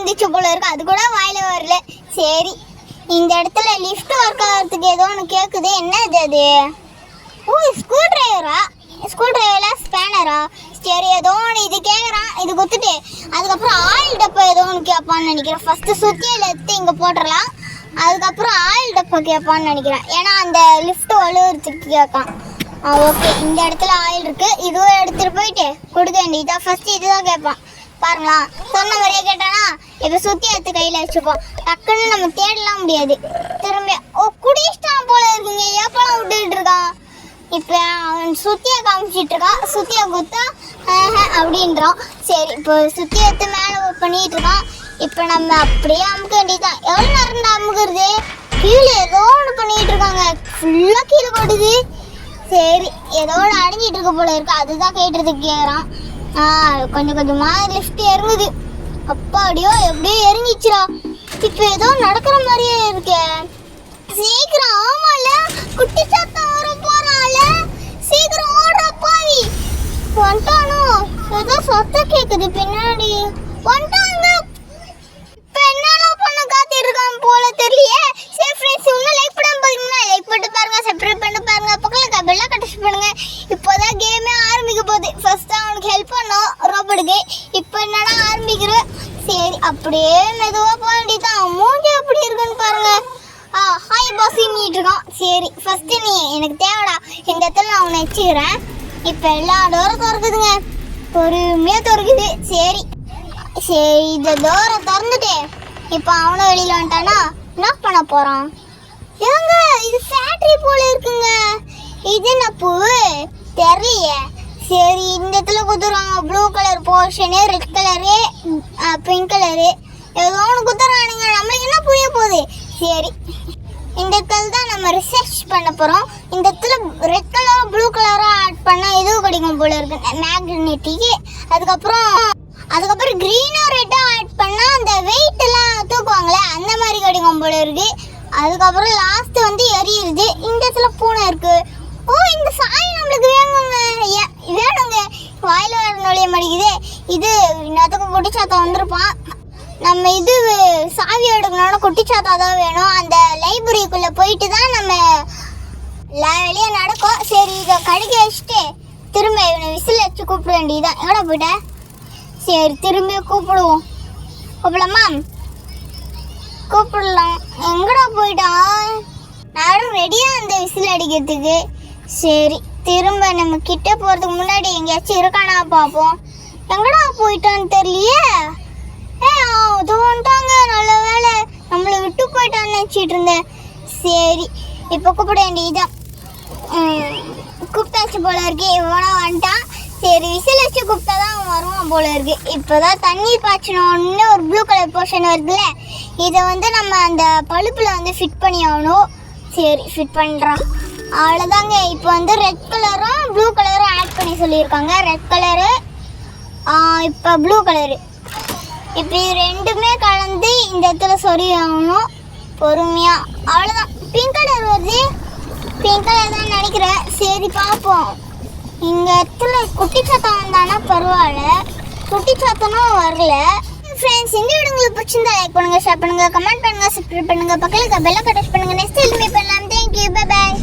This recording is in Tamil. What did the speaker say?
வந்துச்சு போல இருக்கு, அது கூட வாயில வரல. சரி, இந்த இடத்துல லிஃப்ட் ஒர்க் ஆகிறதுக்கு ஏதோ ஒன்று கேட்குது. என்னது அது? ஓ, ஸ்க்ரூ டிரைவரா? ஸ்க்ரூ டிரைவரா ஸ்பேனரா? சரி, ஏதோ ஒன்று இது கேட்குறான். இது கொடுத்துட்டு அதுக்கப்புறம் ஆயில் டப்பா ஏதோ ஒன்று கேட்பான்னு நினைக்கிறேன். ஃபஸ்ட்டு சுத்தியில் எடுத்து இங்கே போட்டுடலாம், அதுக்கப்புறம் ஆயில் டப்பா கேட்பான்னு நினைக்கிறேன். ஏன்னா அந்த லிஃப்ட் வலுவுறதுக்கு கேட்கான். ஓகே, இந்த இடத்துல ஆயில் இருக்குது, இதுவும் எடுத்துகிட்டு போயிட்டு கொடுக்க வேண்டியதா. ஃபஸ்ட்டு இதுதான் கேட்பான். பாருங்களா, சொன்ன மாதிரியே கேட்டானா. இப்போ சுற்றி எடுத்து கையில் வச்சுப்போம், டக்குன்னு நம்ம தேடலாம் முடியாது. திரும்ப குடிச்சிட்டான் போல இருக்குங்க, ஏப்பெல்லாம் விட்டுக்கிட்டு இருக்கான். இப்போ அவன் சுத்தியை காமிச்சிட்டு இருக்கான். சுத்தியை குத்தா அப்படின்றான். சரி, இப்போ சுத்தி எடுத்து மேலே பண்ணிட்டு இருக்கான். இப்போ நம்ம அப்படியே அமுக்க வேண்டியதுதான். எவ்வளோ நேரம் அமுக்குறது? கீழே ஏதோ ஒன்று பண்ணிட்டு இருக்காங்க, ஃபுல்லாக கீழே போடுது. சரி, ஏதோ ஒன்று அடைஞ்சிட்டு இருக்க போல இருக்கு, அதுதான் கேட்டுறதுக்கு கேட்குறான். கொஞ்சம் கொஞ்சமாக லிஃப்ட் இறங்குது. அப்பாடியோ, எப்படியோ இறங்கிச்சுரா. இப்போ ஏதோ நடக்கிற மாதிரியே இருக்கே. சீக்கிரம், ஆமால குட்டி சாத்தம் வர போறான்ல, சீக்கிரம் ஓடுற பாவி. வந்துட்டானோ? ஏதோ சத்தம் கேக்குது பின்னாடி. வந்துட்டாங்க. இப்போ என்னெல்லாம் பண்ண காத்திட்டு இருக்கான் போல தெரியலையே. சரி ஃப்ரெண்ட்ஸ், இன்னும் லைக் பண்ணாம பாத்தீங்கன்னா லைக் பண்ணிட்டு பாருங்க, சப்ஸ்கிரைப் பண்ணிட்டு பாருங்க, பக்கத்துல பெல் கட்டச் பண்ணுங்க. இப்போதான் கேமே ஆரம்பிக்க போகுது. ஃபர்ஸ்ட் அவனுக்கு ஹெல்ப் பண்ணோம் ரோபோட்டுக்கு, இப்போ என்னடா ஆரம்பிக்கிறோம். சரி, அப்படியே மெதுவா போக வேண்டியதான். மூஞ்சி எப்படி இருக்குன்னு பாருங்க. ஹாய் பாஸ் நீட்டு இருக்கான். சரி, ஃபஸ்ட்டு நீ எனக்கு தேவைடா, இந்த இடத்துல நான் உன்னை வச்சுக்கிறேன். இப்போ எல்லா டோரும் திறக்குதுங்க, பொறுமையாக திறக்குது. சரி சரி, இந்த டோரை திறந்துட்டு இப்போ அவனை வெளியில் வந்துட்டானா என்ன பண்ண போகிறான்? ஏங்க, இது ஃபேக்ட்ரி போல இருக்குங்க. இது என்ன பூ தெரியலையே. சரி, இந்த இடத்துல குத்துறாங்க. Blue colour portion, red colour, pink colour, ஏதோ ஒன்று குத்துறானுங்க. நம்மளுக்கு என்ன புரிய போகுது? சரி, இந்த இடத்துல தான் நம்ம ரிசர்ச் பண்ண போகிறோம். இந்த இடத்துல ரெட் கலரும் ப்ளூ கலரும் ஆட் பண்ணால் எதுவும் கிடைக்கும் போல இருக்கு, மேக்னெட்டிக்கு. அதுக்கப்புறம் க்ரீனும் ரெட்டும் ஆட் பண்ணால் அந்த வெயிட்டெல்லாம் தூக்குவாங்களே, அந்த மாதிரி கிடைக்கும் போல இருக்கு. அதுக்கப்புறம் லாஸ்ட்டு வந்து எரியுது. இந்த இடத்துல பூனை இருக்குது. ஓ, இந்த சாய் நம்மளுக்கு வேணுங்க. வேணுங்க, வாயில் வர நுழைய மாட்டேங்குது. இது இன்னத்துக்கு குட்டிச்சாத்தம் வந்திருப்பான். நம்ம இது சாவி எடுக்கணும்னா குட்டிச்சாத்தா தான் வேணும். அந்த லைப்ரரிக்குள்ளே போயிட்டு தான் நம்ம வெளியே நடக்கும். சரி, இதை கடிக்க வச்சுட்டு திரும்ப இவனை விசில் வச்சு கூப்பிட வேண்டியதுதான். எங்கடா போயிட்டேன்? சரி, திரும்ப கூப்பிடுவோம். கூப்பிடலாமா? கூப்பிடலாம். எங்கடா போயிட்டான்? நானும் ரெடியாக அந்த விசில் அடிக்கிறதுக்கு. சரி, திரும்ப நம்ம கிட்ட போகிறதுக்கு முன்னாடி எங்கேயாச்சும் இருக்கானா பார்ப்போம். எங்கடா போயிட்டான்னு தெரியலையே. வந்துட்டாங்க, நல்ல வேலை, நம்மளை விட்டு போயிட்டான்னு நினச்சிட்டு இருந்தேன். சரி, இப்போ கூப்பிட வேண்டியதுதான். கூப்பிட்டாச்சு போல இருக்கு, இவனா வந்துட்டான். சரி, விசில் வச்சு கூப்பிட்டா தான் அவன் வருவான் போல இருக்கு. இப்போதான் தண்ணி பாய்ச்சணும்னு ஒரு ப்ளூ கலர் போர்ஷன் வருதுல்ல, இதை வந்து நம்ம அந்த பழுப்பில் வந்து ஃபிட் பண்ணி ஆகணும். சரி, ஃபிட் பண்ணுறான். அவ்வளோதாங்க. இப்போ வந்து ரெட் கலரும் ப்ளூ கலரும் ஆட் பண்ணி சொல்லியிருக்காங்க. ரெட் கலரு, இப்போ ப்ளூ கலரு. இப்போ இது ரெண்டுமே கலந்து இந்த இடத்துல சொறி ஆகணும் பொறுமையாக. அவ்வளோதான். பிங்க் கலர் வருது, பிங்க் கலர் தான் நினைக்கிறேன். சரி, பார்ப்போம். இந்த இடத்துல குட்டி சாத்தம் வந்தானா பரவாயில்ல, குட்டி சாத்தனும் வரல. ஃப்ரெண்ட்ஸ், இந்த வீடியோ உங்களுக்கு பிடிச்சிருந்தா லைக் பண்ணுங்கள், ஷேர் பண்ணுங்கள், கமெண்ட் பண்ணுங்கள், சப்ஸ்கிரைப் பண்ணுங்கள், பக்கத்தில் பெல் கட்டச் பண்ணுங்கள். நெக்ஸ்ட் எதுவுமே பண்ணலாம். Thank you, bye bye.